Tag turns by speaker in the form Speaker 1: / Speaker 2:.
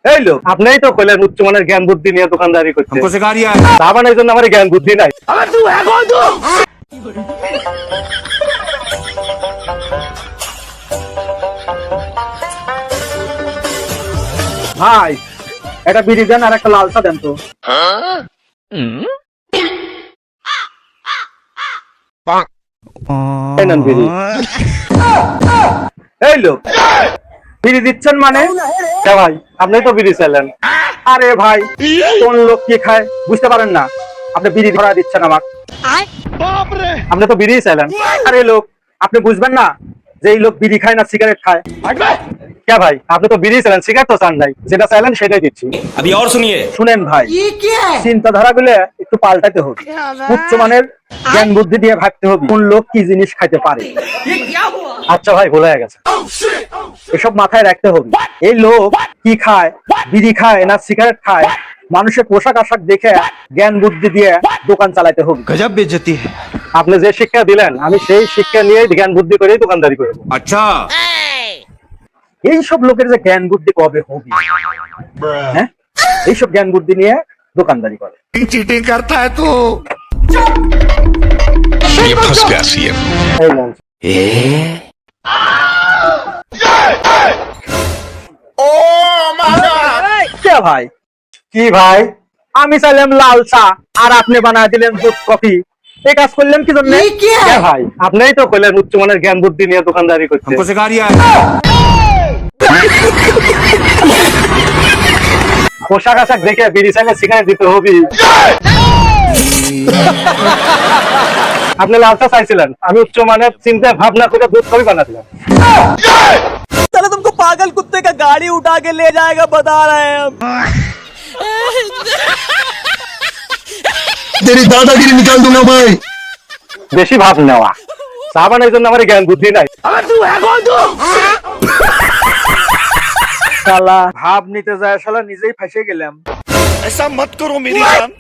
Speaker 1: এই লোক আপনিই তো কইলেন উচ্চমানের জ্ঞান বুদ্ধি নিয়ে দোকানদারি করতে हमको सिखा रिया है তা বানার জন্য আমার জ্ঞান বুদ্ধি নাই আবার তুই এখন তো ভাই এটা বিড়ি দেন আর একটা লাল চা দেন তো এই নেন বিড়ি এই লোক বিড়ি দিচ্ছেন মানে ভাই আপনি তো বিড়ি চাইলেন আরে ভাই কোন লোক কি খায় বুঝতে পারেন না আপনি বিড়ি ধরা দিচ্ছেন আমাকে আপনি তো বিড়ি চাইলেন আরে লোক আপনি বুঝবেন না যে এই লোক বিড়ি খায় না সিগারেট খায় क्या भाई আপনি তো বিড়ি চাইলেন সিগারেট তো চান নাই যেটা চাইলেন সেটাই দিচ্ছি
Speaker 2: अभी और सुनिए
Speaker 1: শুনেন ভাই চিন্তাধারাগুলো একটু পাল্টাতে হবে উচ্চমানের জ্ঞান বুদ্ধি দিয়ে ভাবতে হবে কোন লোক কি জিনিস খাইতে পারে আচ্ছা ভাই ভুলে গেছে এসব মাথায় রাখতে হবে এই লোক কি খায় বিড়ি খায় না সিগারেট খায় মানুষের পোশাক আশাক দেখে জ্ঞান বুদ্ধি দিয়ে দোকান চালাতে হবে
Speaker 2: गजब बेइज्जती है
Speaker 1: আপনি যে শিক্ষা দিলেন আমি সেই শিক্ষা নিয়ে জ্ঞান বুদ্ধি করেই দোকানদারি করব
Speaker 2: अच्छा
Speaker 1: এইসব লোকের যে জ্ঞান বুদ্ধি কবে হবে হ্যাঁ এইসব জ্ঞান বুদ্ধি নিয়ে দোকানদারি করে
Speaker 3: चीटिंग करता है तू
Speaker 4: ये फंस गया सीएम
Speaker 1: এই নেন। কে ভাই কি ভাই আমি চাইলাম লাল চা আর আপনি বানায় দিলেন দুধ কফি এই কাজ করলেন কি জন্য কে ভাই আপনিই তো কইলেন উচ্চমানের জ্ঞান বুদ্ধি নিয়ে দোকানদারি করতে
Speaker 2: हमको सिखा रिया है
Speaker 1: পোশাক আশাক দেখে বিড়ি চাইলে সিগারেট দিতে হবে আপনি লাল চা চাইছিলেন আমি উচ্চমানের চিন্তা ভাবনা করে দুধ কফি বানাছিলাম
Speaker 5: चलो तुमको पागल कुत्ते का गाड़ी उठा के ले जाएगा बता रहे हैं हम
Speaker 3: तेरी दादागिरी निकाल दूंगा भाई
Speaker 1: বেশি ভাব নেওয়া চা বানার জন্য আমার জ্ঞান বুদ্ধি নাই শালা ভাব নিতে যায় শালা নিজেই ফাঁসে গেলাম
Speaker 3: ऐसा मत करो मेरी जान